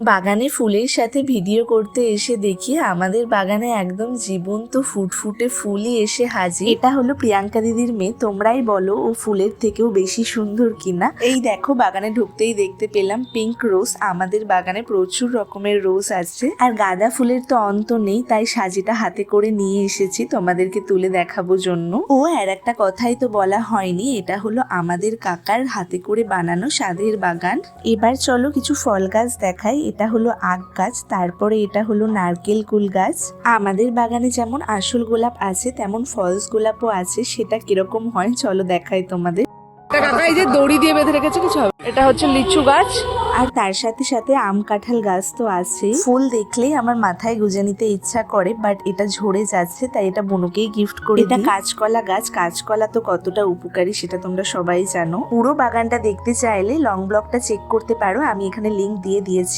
বাগানে ফুলের সাথে ভিডিও করতে এসে দেখি আমাদের বাগানে একদম জীবন্ত ফুটফুটে ফুলই এসে হাজির। এটা হলো প্রিয়াঙ্কা দিদির মেয়ে। তোমরাই বলো ও ফুলের থেকেও বেশি সুন্দর কিনা। এই দেখো, বাগানে ঢুকতেই দেখতে পেলাম পিঙ্ক রোজ। আমাদের বাগানে প্রচুর রকমের রোজ আছে, আর গাঁদা ফুলের তো অন্ত নেই, তাই সাজিটা হাতে করে নিয়ে এসেছি তোমাদেরকে তুলে দেখাবো জন্য। ও আর একটা কথাই তো বলা হয়নি, এটা হলো আমাদের কাকার হাতে করে বানানো স্বাদের বাগান। এবার চলো কিছু ফল গাছ দেখাই। এটা হলো আখ গাছ, তারপরে এটা হলো নারকেল কুল গাছ। আমাদের বাগানে যেমন আসল গোলাপ আছে তেমন ফলস গোলাপও আছে। সেটা কিরকম হয় চলো দেখাই তোমাদের। কাকা এই যে দড়ি দিয়ে বেঁধে রেখেছে কিছু হবে। এটা হচ্ছে লিচু গাছ, আর তার সাথে সাথে আম কাঁঠাল গাছ তো আছে। ফুল দেখলেই আমার মাথায় গুজে নিতে ইচ্ছা করে, বাট এটা ঝরে যাচ্ছে, তাই এটা বনুকেই গিফট করে। এটা কাঁচকলা গাছ। কাঁচকলা তো কতটা উপকারী সেটা তোমরা সবাই জানো। পুরো বাগানটা দেখতে চাইলে লং ব্লগটা চেক করতে পারো, আমি এখানে লিংক দিয়ে দিয়েছি।